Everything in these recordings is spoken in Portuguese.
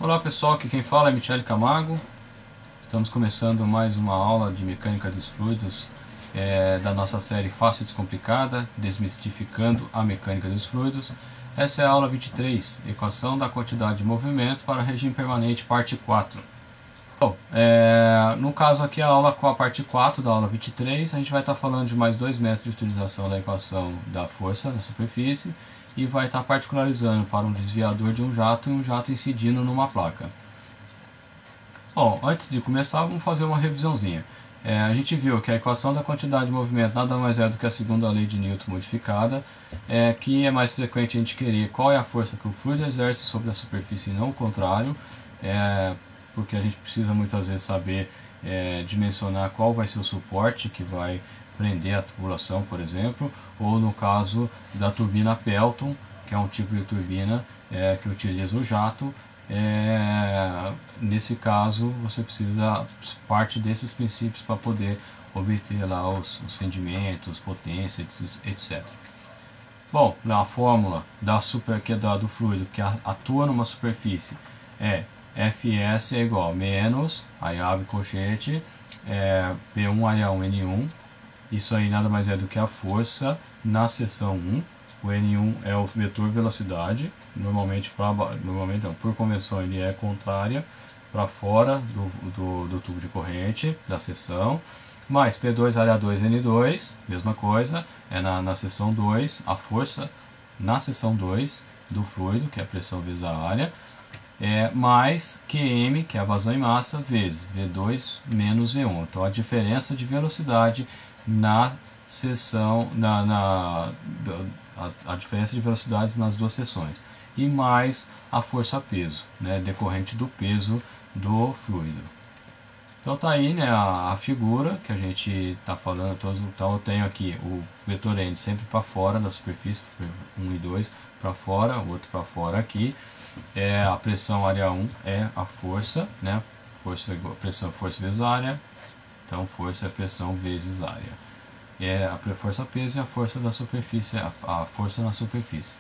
Olá pessoal, aqui quem fala é Michele Camargo. Estamos começando mais uma aula de mecânica dos fluidos da nossa série Fácil e Descomplicada, desmistificando a mecânica dos fluidos. Essa é a aula 23, equação da quantidade de movimento para regime permanente, parte 4. Bom, no caso aqui a aula com a parte 4 da aula 23, a gente vai estar falando de mais dois métodos de utilização da equação da força na superfície e vai estar particularizando para um desviador de um jato e um jato incidindo numa placa. Bom, antes de começar, vamos fazer uma revisãozinha. A gente viu que a equação da quantidade de movimento nada mais é do que a segunda lei de Newton modificada, que é mais frequente a gente querer qual é a força que o fluido exerce sobre a superfície e não o contrário, porque a gente precisa muitas vezes saber dimensionar qual vai ser o suporte que vai prender a tubulação, por exemplo, ou no caso da turbina Pelton, que é um tipo de turbina que utiliza o jato. Nesse caso você precisa parte desses princípios para poder obter lá os rendimentos, potência, etc. Bom, a fórmula do fluido que atua numa superfície é Fs é igual a menos, aí abre colchete, P1-H1N1, isso aí nada mais é do que a força na seção 1, o N1 é o vetor velocidade, normalmente não, por convenção ele é contrária para fora do tubo de corrente da seção, mais P2-H2N2, mesma coisa, é na seção 2, a força na seção 2 do fluido, que é a pressão vezes a área, mais QM, que é a vazão em massa, vezes V2 menos V1. Então a diferença de velocidade na seção, a diferença de velocidades nas duas seções, e mais a força-peso, decorrente do peso do fluido. Então tá aí, a figura que a gente está falando. Então eu tenho aqui o vetor N sempre para fora da superfície, 1 e 2 para fora, o outro para fora aqui. A pressão área 1 é a força, pressão força vezes área, então força é pressão vezes área. A força peso e a força da superfície, a força na superfície.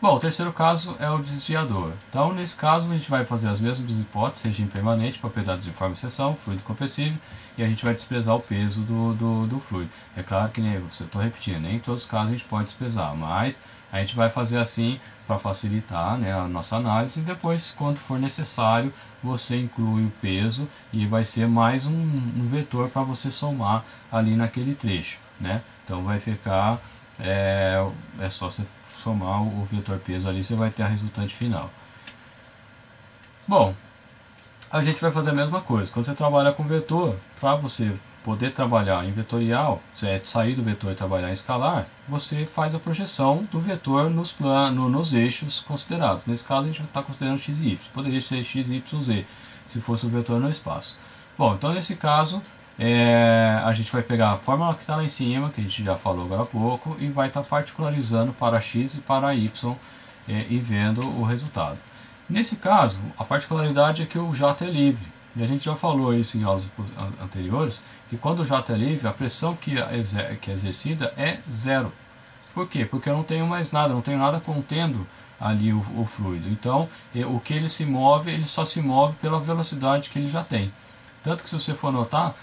Bom, o terceiro caso é o desviador. Então, nesse caso, a gente vai fazer as mesmas hipóteses, regime permanente, propriedades de forma e seção, fluido compressível, e a gente vai desprezar o peso do fluido. É claro que, estou repetindo, nem em todos os casos a gente pode desprezar, mas a gente vai fazer assim para facilitar a nossa análise, e depois, quando for necessário, você inclui o peso e vai ser mais um vetor para você somar ali naquele trecho. Então vai ficar, é só você somar o vetor peso ali, você vai ter a resultante final. Bom, a gente vai fazer a mesma coisa. Quando você trabalha com vetor, para você poder trabalhar em vetorial, sair do vetor e trabalhar em escalar, você faz a projeção do vetor nos eixos considerados. Nesse caso a gente está considerando x e y, poderia ser x, y, z, se fosse o vetor no espaço. Bom, então nesse caso a gente vai pegar a fórmula que está lá em cima, que a gente já falou agora há pouco, e vai estar particularizando para x e para y e vendo o resultado. Nesse caso, a particularidade é que o jato é livre, e a gente já falou isso em aulas anteriores, que quando o jato é livre, a pressão que é exercida é zero. Por quê? Porque eu não tenho mais nada, não tenho nada contendo ali o fluido. Então, o que ele se move, ele só se move pela velocidade que ele já tem. Tanto que se você for notar,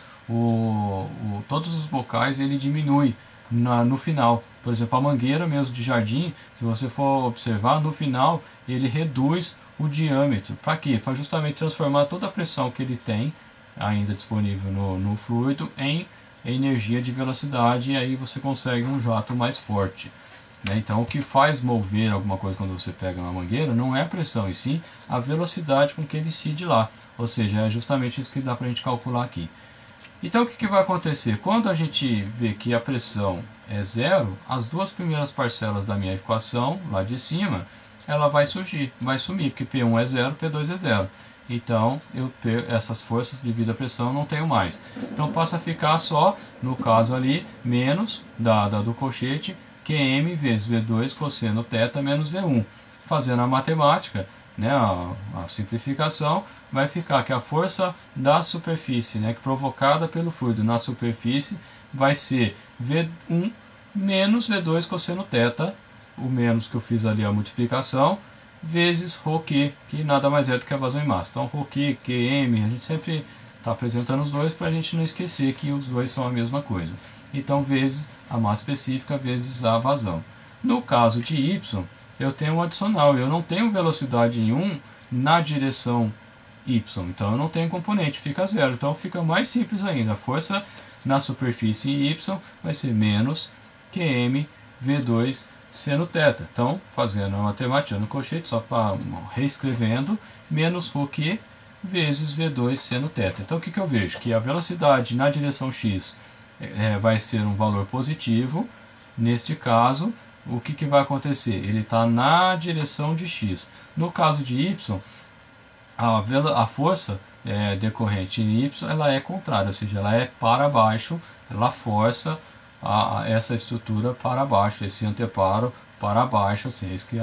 todos os bocais ele diminui no final. Por exemplo, a mangueira mesmo de jardim, se você for observar, no final ele reduz o diâmetro. Para quê? Para justamente transformar toda a pressão que ele tem ainda disponível no fluido em energia de velocidade, e aí você consegue um jato mais forte. Então o que faz mover alguma coisa quando você pega uma mangueira não é a pressão, e sim a velocidade com que ele incide lá. Ou seja, é justamente isso que dá para a gente calcular aqui. Então o que vai acontecer? Quando a gente vê que a pressão é zero, as duas primeiras parcelas da minha equação, lá de cima, ela vai sumir, porque P1 é zero, P2 é zero. Então essas forças devido à pressão não tenho mais. Então passa a ficar só, no caso ali, menos do colchete, QM vezes V2 cosseno θ menos V1. Fazendo a matemática, a simplificação, vai ficar que a força da superfície, provocada pelo fluido na superfície, vai ser V1 menos V2 cosseno θ, o menos que eu fiz ali a multiplicação, vezes ρQ, que nada mais é do que a vazão em massa. Então ρQ, QM, a gente sempre está apresentando os dois para a gente não esquecer que os dois são a mesma coisa. Então vezes a massa específica vezes a vazão. No caso de Y, eu tenho um adicional, eu não tenho velocidade em 1 na direção Y, então eu não tenho componente, fica zero. Então fica mais simples ainda, a força na superfície em Y vai ser menos QM V2 seno θ. Então, fazendo a matemática no colchete, só para reescrevendo, menos ρQ vezes V2 seno θ. Então o que eu vejo? Que a velocidade na direção X vai ser um valor positivo. Neste caso, o que vai acontecer? Ele está na direção de X. No caso de Y, a força decorrente em Y ela é contrária, ou seja, ela é para baixo, ela força essa estrutura para baixo, esse anteparo para baixo, assim, é isso que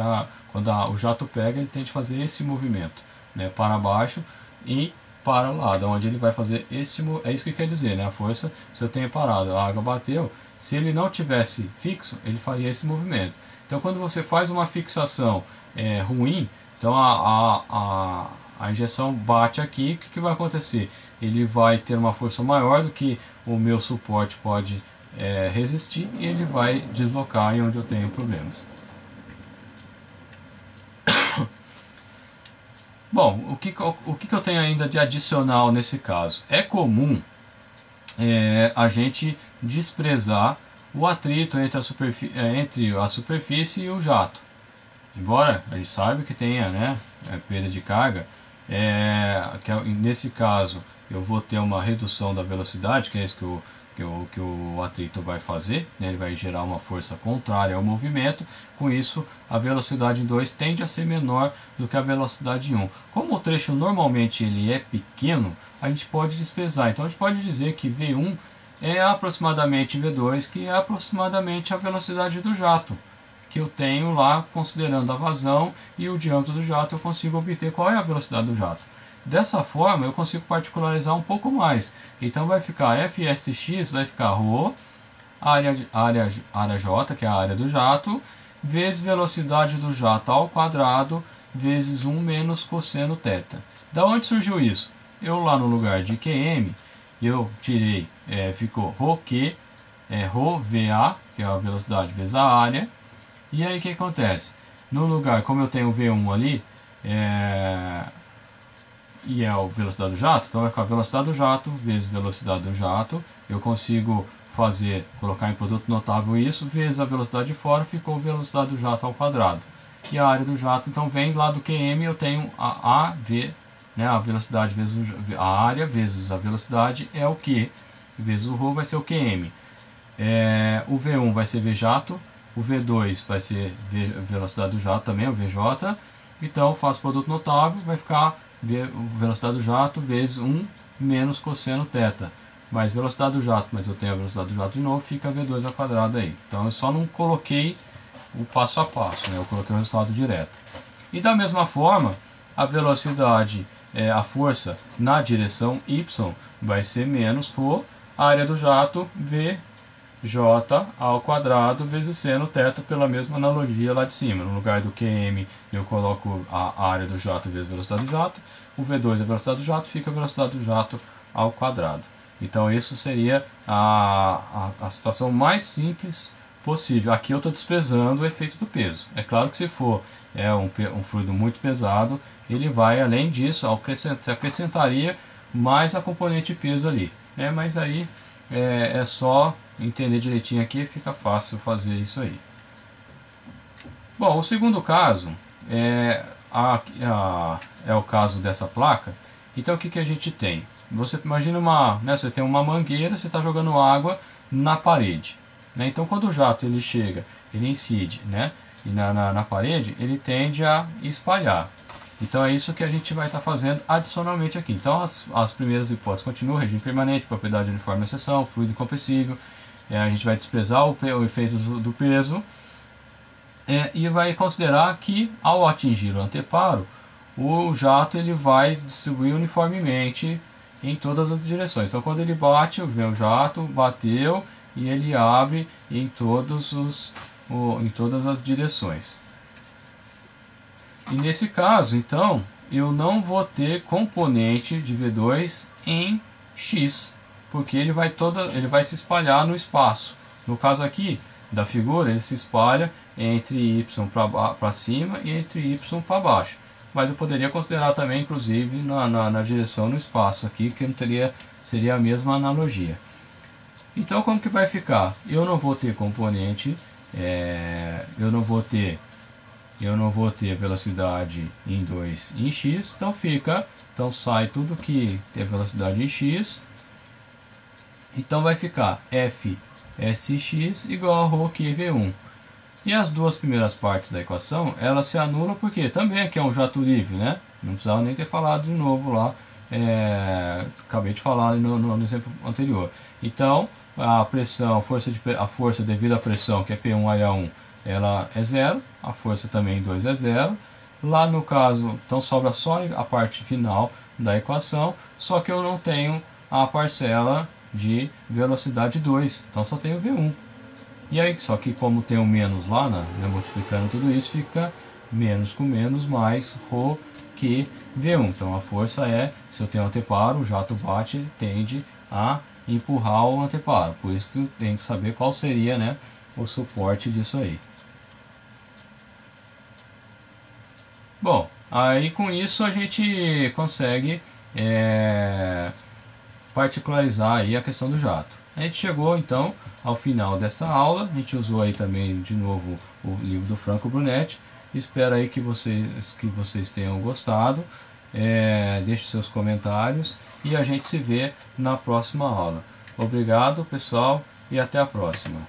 quando o jato pega, ele tem de fazer esse movimento, né, para baixo e para o lado, onde ele vai fazer esse movimento. É isso que quer dizer, né, a força, se eu tenho parado, a água bateu, se ele não tivesse fixo, ele faria esse movimento. Então quando você faz uma fixação ruim, então a injeção bate aqui, o que vai acontecer? Ele vai ter uma força maior do que o meu suporte pode resistir e ele vai deslocar em onde eu tenho problemas. Bom, o que eu tenho ainda de adicional nesse caso? É comum a gente desprezar o atrito entre a superfície e o jato. Embora a gente saiba que tenha, né, perda de carga, nesse caso eu vou ter uma redução da velocidade, que é isso que o atrito vai fazer, né? Ele vai gerar uma força contrária ao movimento. Com isso, a velocidade em 2 tende a ser menor do que a velocidade em 1. Como o trecho normalmente ele é pequeno, a gente pode desprezar. Então a gente pode dizer que V1 é aproximadamente V2, que é aproximadamente a velocidade do jato, que eu tenho lá considerando a vazão e o diâmetro do jato, eu consigo obter qual é a velocidade do jato. Dessa forma eu consigo particularizar um pouco mais. Então vai ficar Fsx, vai ficar ρ, área J, que é a área do jato, vezes velocidade do jato ao quadrado, vezes 1 menos cosseno θ. Da onde surgiu isso? Eu lá no lugar de Qm, eu tirei, ficou ρQ, ρVA, que é a velocidade vezes a área. E aí o que acontece? No lugar, como eu tenho V1 ali, e é a velocidade do jato, então vai ficar a velocidade do jato vezes velocidade do jato. Eu consigo colocar em produto notável isso, vezes a velocidade de fora, ficou a velocidade do jato ao quadrado. E a área do jato, então vem lá do QM, eu tenho a AV, né, a velocidade vezes a área vezes a velocidade é o Q, vezes o ρ vai ser o QM. O V1 vai ser V jato, o V2 vai ser velocidade do jato também, o VJ. Então faço produto notável, vai ficar velocidade do jato vezes 1 menos cosseno θ. Mais velocidade do jato, mas eu tenho a velocidade do jato de novo, fica V2 ao quadrado aí. Então eu só não coloquei o passo a passo, né? Eu coloquei o resultado direto. E da mesma forma, a velocidade, a força na direção Y vai ser menos ρ, área do jato VJ ao quadrado vezes seno θ, pela mesma analogia lá de cima. No lugar do QM eu coloco a área do jato vezes a velocidade do jato, o V2 é a velocidade do jato, fica a velocidade do jato ao quadrado. Então isso seria a situação mais simples possível. Aqui eu estou desprezando o efeito do peso. É claro que se for um fluido muito pesado, ele vai além disso, se acrescentaria mais a componente peso ali, né? Mas aí é só entender direitinho aqui, fica fácil fazer isso aí. Bom, o segundo caso é o caso dessa placa. Então o que a gente tem? Você imagina você tem uma mangueira, você está jogando água na parede, né? Então quando o jato ele chega, ele incide, né? E na parede ele tende a espalhar. Então é isso que a gente vai estar fazendo adicionalmente aqui. Então as primeiras hipóteses continuam: regime permanente, propriedade uniforme de seção, fluido incompressível. A gente vai desprezar o efeito do peso e vai considerar que ao atingir o anteparo, o jato ele vai distribuir uniformemente em todas as direções. Então quando ele bate, vem o jato, bateu e ele abre em todas as direções. E nesse caso, então, eu não vou ter componente de V2 em X, porque ele vai se espalhar no espaço. No caso aqui da figura, ele se espalha entre y para cima e entre y para baixo. Mas eu poderia considerar também, inclusive, na direção no espaço aqui, que não teria, seria a mesma analogia. Então, como que vai ficar? Eu não vou ter componente, eu não vou ter velocidade em 2 em x, então sai tudo que tem velocidade em x, então vai ficar f sx igual a ρ q v1. E as duas primeiras partes da equação, elas se anulam porque também aqui é um jato livre, né? Não precisava nem ter falado de novo lá, acabei de falar no exemplo anterior. Então, a pressão, a força devido à pressão, que é P1 área 1, ela é zero, a força também 2 é zero. Lá no caso, então sobra só a parte final da equação, só que eu não tenho a parcela de velocidade 2, então só tenho V1. E aí, só que como tem um menos lá, né, multiplicando tudo isso, fica menos com menos mais ρ que V1. Então a força se eu tenho um anteparo, o jato bate, ele tende a empurrar o anteparo. Por isso que eu tenho que saber qual seria, né, o suporte disso aí. Bom, aí com isso a gente consegue particularizar aí a questão do jato. A gente chegou então ao final dessa aula, a gente usou aí também de novo o livro do Franco Brunetti. Espero aí que vocês tenham gostado, deixe seus comentários e a gente se vê na próxima aula. Obrigado pessoal e até a próxima.